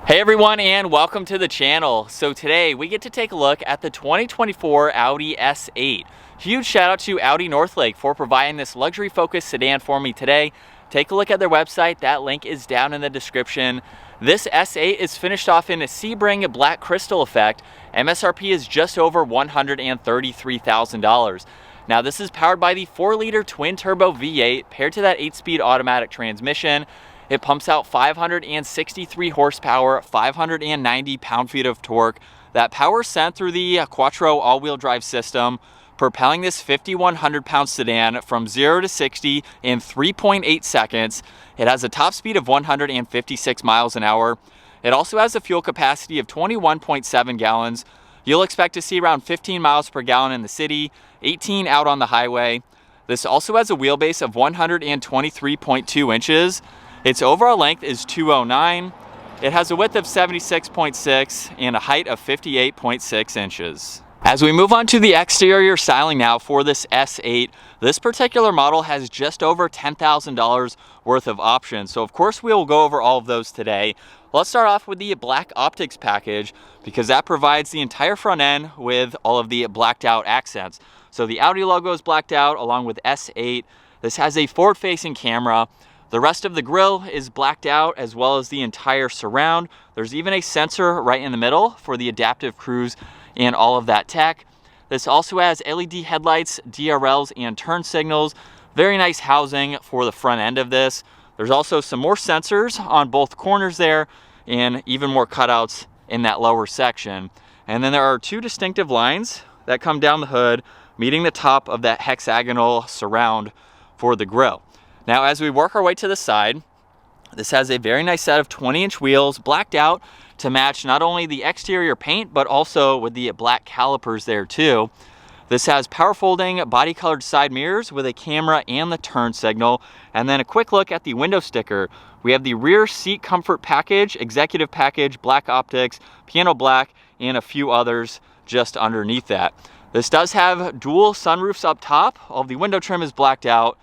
Hey everyone, and welcome to the channel. So today we get to take a look at the 2024 Audi S8. Huge shout out to Audi Northlake for providing this luxury focused sedan for me today. Take a look at their website. That link is down in the description. This S8 is finished off in a Sebring black crystal effect. MSRP is just over $133,000. Now this is powered by the 4-liter twin turbo V8 paired to that 8-speed automatic transmission. It pumps out 563 horsepower, 590 pound-feet of torque. That power is sent through the Quattro all-wheel drive system, propelling this 5,100-pound sedan from 0 to 60 in 3.8 seconds. It has a top speed of 156 miles an hour. It also has a fuel capacity of 21.7 gallons. You'll expect to see around 15 miles per gallon in the city, 18 out on the highway. This also has a wheelbase of 123.2 inches. Its overall length is 209. It has a width of 76.6 and a height of 58.6 inches. As we move on to the exterior styling now for this S8, this particular model has just over $10,000 worth of options. So of course we will go over all of those today. Let's start off with the black optics package because that provides the entire front end with all of the blacked out accents. So the Audi logo is blacked out along with S8. This has a forward-facing camera. The rest of the grille is blacked out as well as the entire surround. There's even a sensor right in the middle for the adaptive cruise and all of that tech. This also has LED headlights, DRLs, and turn signals. Very nice housing for the front end of this. There's also some more sensors on both corners there and even more cutouts in that lower section. And then there are two distinctive lines that come down the hood, meeting the top of that hexagonal surround for the grille. Now, as we work our way to the side, this has a very nice set of 20-inch wheels blacked out to match not only the exterior paint, but also with the black calipers there too. This has power folding body colored side mirrors with a camera and the turn signal. And then a quick look at the window sticker. We have the rear seat comfort package, executive package, black optics, piano black, and a few others just underneath that. This does have dual sunroofs up top. All of the window trim is blacked out.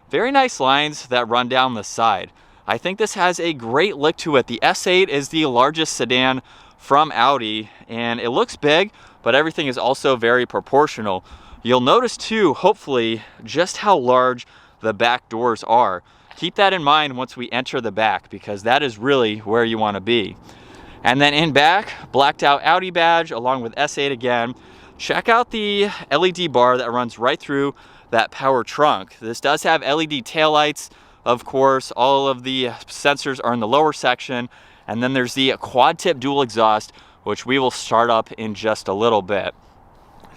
Very nice lines that run down the side. I think this has a great look to it. The S8 is the largest sedan from Audi and it looks big, but everything is also very proportional. You'll notice too, hopefully, just how large the back doors are. Keep that in mind once we enter the back because that is really where you want to be. And then in back, blacked out Audi badge along with S8 again. Check out the LED bar that runs right through that power trunk. This does have LED taillights, of course. All of the sensors are in the lower section. And then there's the quad tip dual exhaust, which we will start up in just a little bit.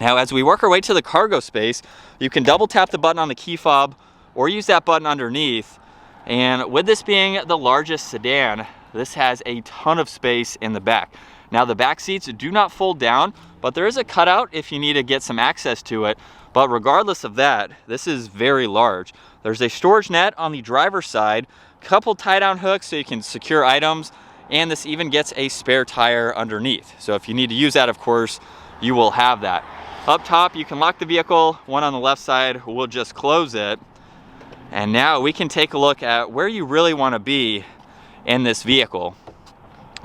Now, as we work our way to the cargo space, you can double tap the button on the key fob or use that button underneath. And with this being the largest sedan, this has a ton of space in the back. Now, the back seats do not fold down, but there is a cutout if you need to get some access to it. But regardless of that, this is very large. There's a storage net on the driver's side, couple tie-down hooks so you can secure items, and this even gets a spare tire underneath. So if you need to use that, of course, you will have that. Up top, you can lock the vehicle. One on the left side will just close it. And now we can take a look at where you really want to be in this vehicle.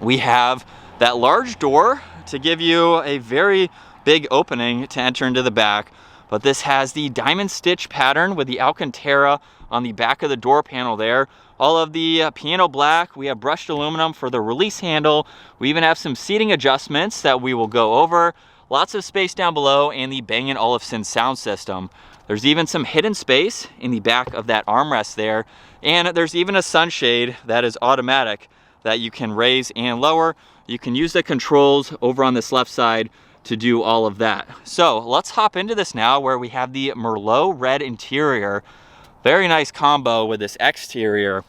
We have that large door to give you a very big opening to enter into the back. But this has the diamond stitch pattern with the Alcantara on the back of the door panel there. All of the piano black. We have brushed aluminum for the release handle. We even have some seating adjustments that we will go over. Lots of space down below and the Bang & Olufsen sound system. There's even some hidden space in the back of that armrest there. And there's even a sunshade that is automatic that you can raise and lower. You can use the controls over on this left side to do all of that. So let's hop into this now where we have the Merlot red interior. Very nice combo with this exterior.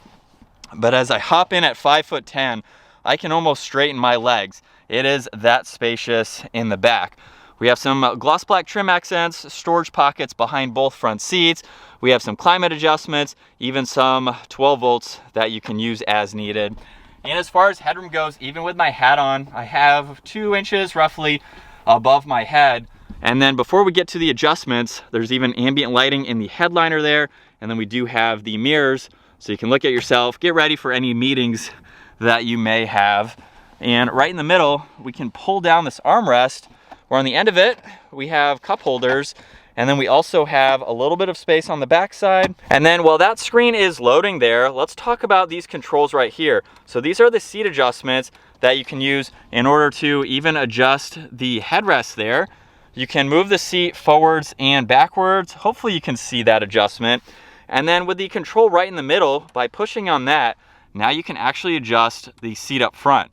But as I hop in at 5'10", I can almost straighten my legs. It is that spacious in the back. We have some gloss black trim accents, storage pockets behind both front seats. We have some climate adjustments, even some 12 volts that you can use as needed. And as far as headroom goes, even with my hat on, I have 2 inches roughly above my head. And then before we get to the adjustments, there's even ambient lighting in the headliner there. And then we do have the mirrors so you can look at yourself, get ready for any meetings that you may have. And right in the middle, we can pull down this armrest, where on the end of it, we have cup holders. And then we also have a little bit of space on the back side. And then while that screen is loading there, let's talk about these controls right here. So these are the seat adjustments that you can use in order to even adjust the headrest there. You can move the seat forwards and backwards. Hopefully you can see that adjustment. And then with the control right in the middle, by pushing on that, now you can actually adjust the seat up front.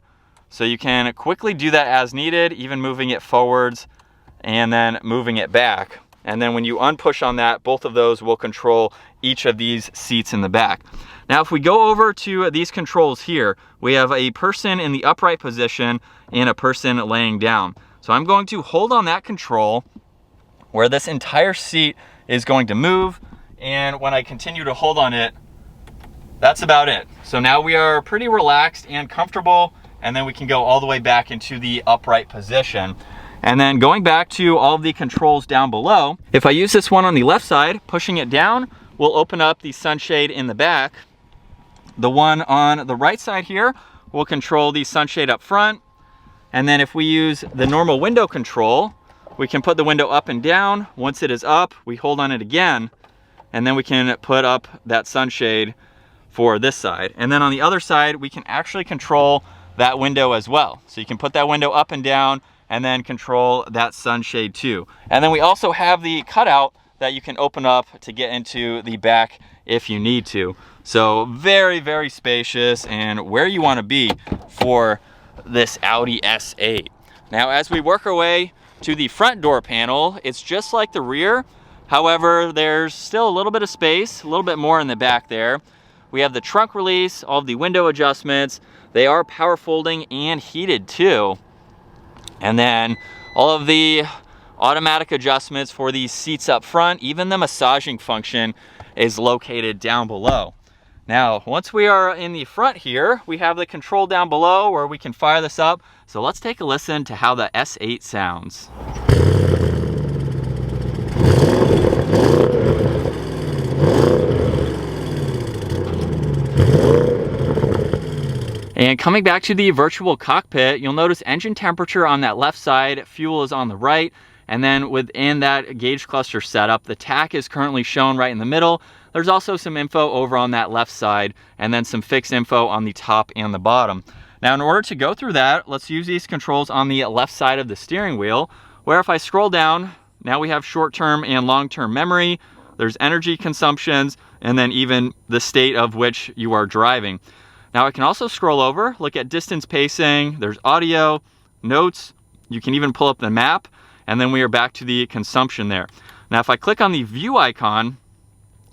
So you can quickly do that as needed, even moving it forwards and then moving it back. And then when you unpush on that, both of those will control each of these seats in the back. Now, if we go over to these controls here, we have a person in the upright position and a person laying down. So I'm going to hold on that control where this entire seat is going to move. And when I continue to hold on it, that's about it. So now we are pretty relaxed and comfortable, and then we can go all the way back into the upright position. And then going back to all of the controls down below, if I use this one on the left side, pushing it down will open up the sunshade in the back. The one on the right side here will control the sunshade up front. And then if we use the normal window control, we can put the window up and down. Once it is up, we hold on it again, and then we can put up that sunshade for this side. And then on the other side, we can actually control that window as well. So you can put that window up and down and then control that sunshade too. And then we also have the cutout that you can open up to get into the back if you need to. So very, very spacious and where you want to be for this Audi S8. Now, as we work our way to the front door panel, it's just like the rear. However, there's still a little bit of space, a little bit more in the back there. We have the trunk release, all of the window adjustments. They are power folding and heated too. And then all of the automatic adjustments for these seats up front, even the massaging function is located down below. Now, once we are in the front here, we have the control down below where we can fire this up. So let's take a listen to how the S8 sounds. And coming back to the virtual cockpit, you'll notice engine temperature on that left side, fuel is on the right, and then within that gauge cluster setup, the tach is currently shown right in the middle. There's also some info over on that left side, and then some fixed info on the top and the bottom. Now, in order to go through that, let's use these controls on the left side of the steering wheel, where if I scroll down, now we have short-term and long-term memory, there's energy consumptions, and then even the state of which you are driving. Now I can also scroll over, look at distance pacing, there's audio, notes, you can even pull up the map, and then we are back to the consumption there. Now if I click on the view icon,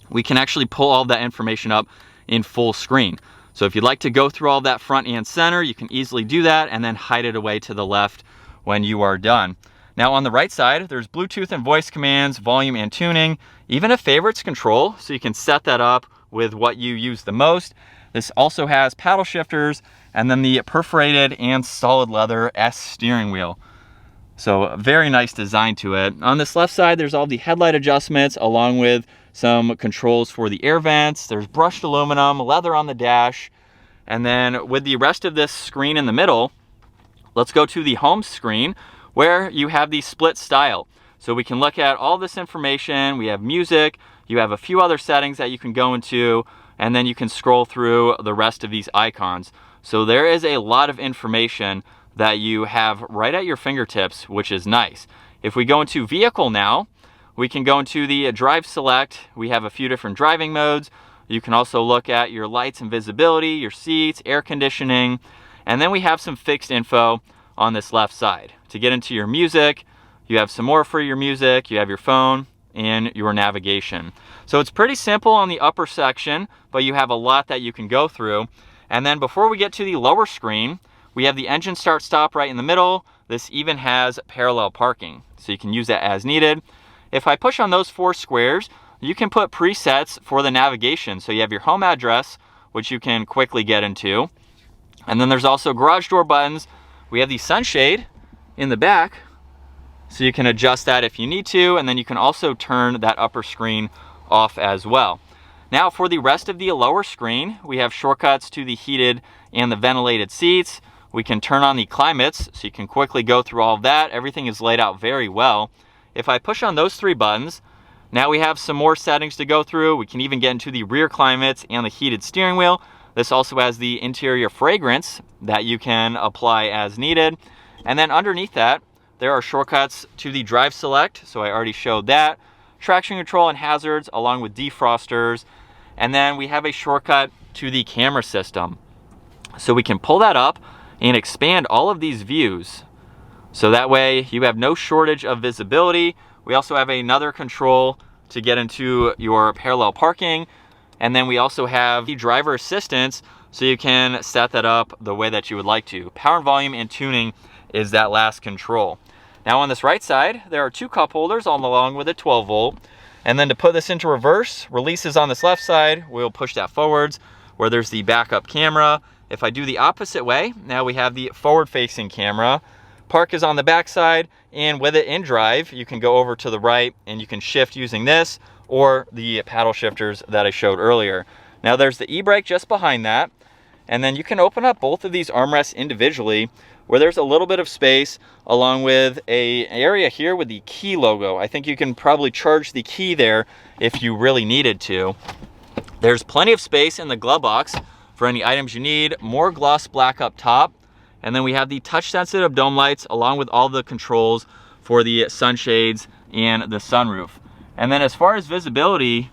we can actually pull all that information up in full screen. So if you'd like to go through all that front and center, you can easily do that and then hide it away to the left when you are done. Now on the right side, there's Bluetooth and voice commands, volume and tuning, even a favorites control, so you can set that up with what you use the most. This also has paddle shifters and then the perforated and solid leather S steering wheel. So a very nice design to it. On this left side, there's all the headlight adjustments along with some controls for the air vents. There's brushed aluminum, leather on the dash. And then with the rest of this screen in the middle, let's go to the home screen where you have the split style. So we can look at all this information. We have music, you have a few other settings that you can go into, and then you can scroll through the rest of these icons. So there is a lot of information that you have right at your fingertips, which is nice. If we go into vehicle now, we can go into the drive select. We have a few different driving modes. You can also look at your lights and visibility, your seats, air conditioning, and then we have some fixed info on this left side. To get into your music, you have some more for your music, you have your phone, and your navigation. So it's pretty simple on the upper section, but you have a lot that you can go through. And then before we get to the lower screen, we have the engine start stop right in the middle. This even has parallel parking, so you can use that as needed. If I push on those 4 squares, you can put presets for the navigation. So you have your home address, which you can quickly get into. And then there's also garage door buttons. We have the sunshade in the back, so you can adjust that if you need to, and then you can also turn that upper screen off as well. Now for the rest of the lower screen, we have shortcuts to the heated and the ventilated seats. we can turn on the climates, so you can quickly go through all of that. Everything is laid out very well. If I push on those 3 buttons, now we have some more settings to go through. We can even get into the rear climates and the heated steering wheel. This also has the interior fragrance that you can apply as needed. And then underneath that, there are shortcuts to the drive select, so I already showed that. Traction control and hazards, along with defrosters. And then we have a shortcut to the camera system. So we can pull that up and expand all of these views. So that way you have no shortage of visibility. We also have another control to get into your parallel parking. And then we also have the driver assistance, so you can set that up the way that you would like to. Power and volume and tuning is that last control. Now on this right side, there are 2 cup holders along with a 12 volt. And then to put this into reverse, release is on this left side. We'll push that forwards where there's the backup camera. If I do the opposite way, now we have the forward facing camera. Park is on the back side, and with it in drive, you can go over to the right and you can shift using this or the paddle shifters that I showed earlier. Now there's the e-brake just behind that. And then you can open up both of these armrests individually where there's a little bit of space along with an area here with the key logo. I think you can probably charge the key there if you really needed to. There's plenty of space in the glove box for any items you need. More gloss black up top. And then we have the touch sensitive dome lights along with all the controls for the sunshades and the sunroof. And then as far as visibility,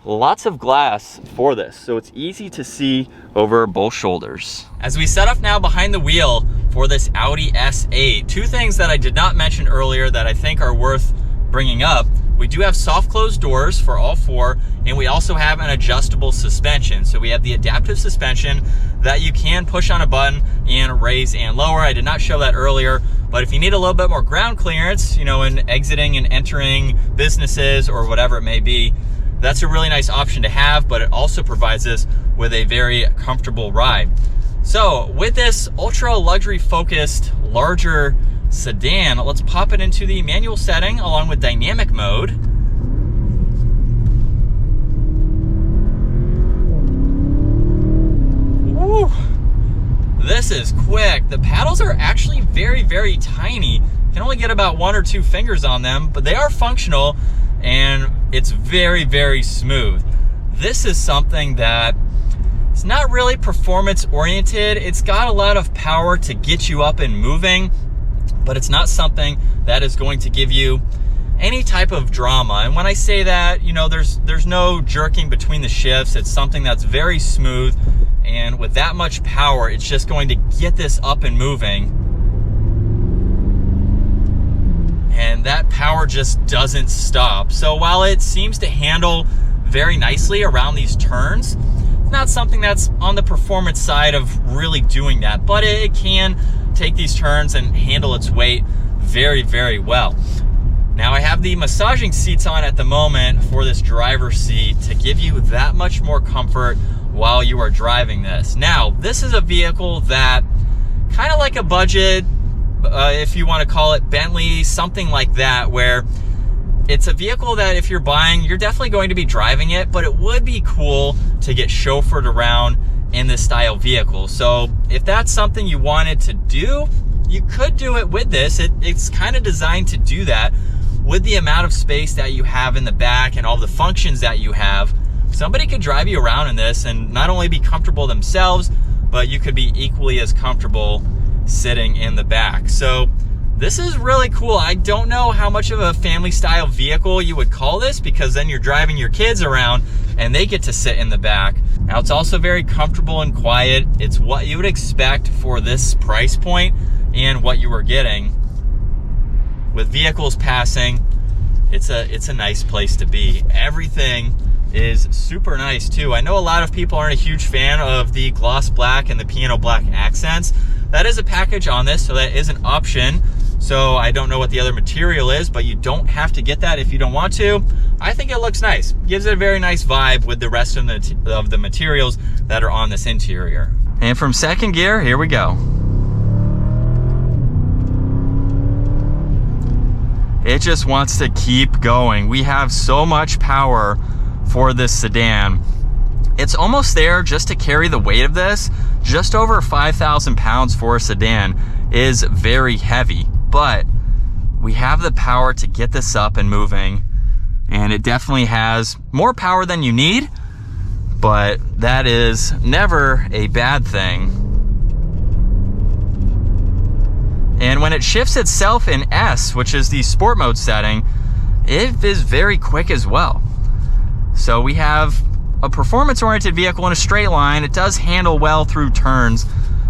lots of glass for this, so it's easy to see over both shoulders. As we set up now behind the wheel for this Audi S8, 2 things that I did not mention earlier that I think are worth bringing up. We do have soft close doors for all 4, and we also have an adjustable suspension. So we have the adaptive suspension that you can push on a button and raise and lower. I did not show that earlier, but if you need a little bit more ground clearance, you know, in exiting and entering businesses or whatever it may be, that's a really nice option to have, but it also provides us with a very comfortable ride. So with this ultra luxury focused, larger sedan, let's pop it into the manual setting along with dynamic mode. Woo! This is quick. The paddles are actually very, very tiny. You can only get about 1 or 2 fingers on them, but they are functional and it's very, very smooth. This is something that it's not really performance oriented. It's got a lot of power to get you up and moving, but it's not something that is going to give you any type of drama. And when I say that, you know, there's no jerking between the shifts. It's something that's very smooth, and with that much power, it's just going to get this up and moving. And that power just doesn't stop. So while it seems to handle very nicely around these turns, it's not something that's on the performance side of really doing that, but it can take these turns and handle its weight very, very well. Now I have the massaging seats on at the moment for this driver's seat to give you that much more comfort while you are driving this. Now, this is a vehicle that kind of like a budget, if you want to call it Bentley, something like that, where it's a vehicle that if you're buying, you're definitely going to be driving it, but it would be cool to get chauffeured around in this style vehicle. So if that's something you wanted to do, you could do it with this. It's kind of designed to do that with the amount of space that you have in the back and all the functions that you have. Somebody could drive you around in this and not only be comfortable themselves, but you could be equally as comfortable sitting in the back. So this is really cool. I don't know how much of a family style vehicle you would call this, because then you're driving your kids around and they get to sit in the back. Now it's also very comfortable and quiet. It's what you would expect for this price point and what you were getting. With vehicles passing, it's a nice place to be. Everything is super nice too. I know a lot of people aren't a huge fan of the gloss black and the piano black accents. That is a package on this, so that is an option. So I don't know what the other material is, but you don't have to get that if you don't want to. I think it looks nice. Gives it a very nice vibe with the rest of the materials that are on this interior. And from second gear, here we go. It just wants to keep going. We have so much power for this sedan. It's almost there just to carry the weight of this. just over 5,000 pounds for a sedan is very heavy, but we have the power to get this up and moving, and it definitely has more power than you need, but that is never a bad thing. And when it shifts itself in S, which is the sport mode setting, it is very quick as well. So we have a performance-oriented vehicle in a straight line. It does handle well through turns.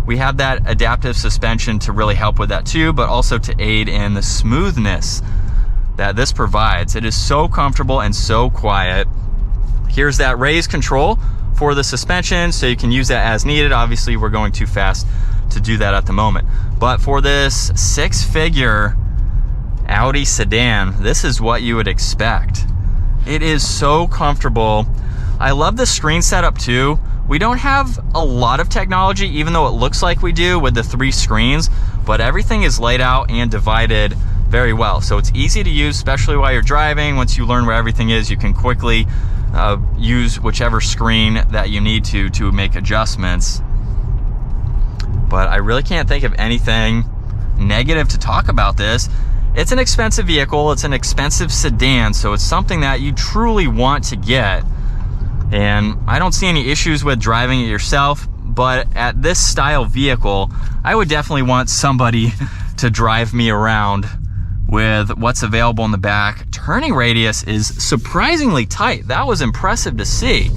We have that adaptive suspension to really help with that too, but also to aid in the smoothness that this provides. It is so comfortable and so quiet. Here's that raise control for the suspension, so you can use that as needed. Obviously, we're going too fast to do that at the moment. But for this six-figure Audi sedan, this is what you would expect. It is so comfortable. I love the screen setup too. We don't have a lot of technology, even though it looks like we do with the 3 screens, but everything is laid out and divided very well. So it's easy to use, especially while you're driving. Once you learn where everything is, you can quickly use whichever screen that you need to make adjustments. But I really can't think of anything negative to talk about this. It's an expensive vehicle, it's an expensive sedan, so it's something that you truly want to get. And I don't see any issues with driving it yourself, but at this style vehicle, I would definitely want somebody to drive me around with what's available in the back. Turning radius is surprisingly tight. That was impressive to see.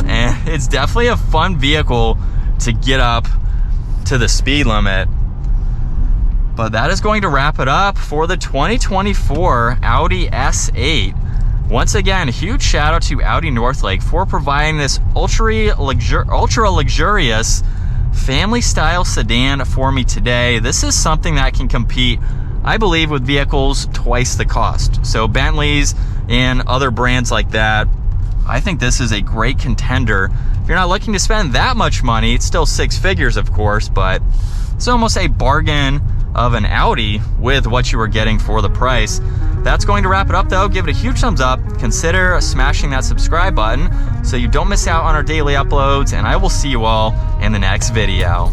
And it's definitely a fun vehicle to get up to the speed limit. But that is going to wrap it up for the 2024 Audi S8. Once again, huge shout out to Audi Northlake for providing this ultra luxurious family style sedan for me today. This is something that can compete, I believe, with vehicles twice the cost. So Bentleys and other brands like that, I think this is a great contender. If you're not looking to spend that much money, it's still 6 figures, of course, but it's almost a bargain of an Audi with what you were getting for the price. That's going to wrap it up though. Give it a huge thumbs up. Consider smashing that subscribe button so you don't miss out on our daily uploads, and I will see you all in the next video.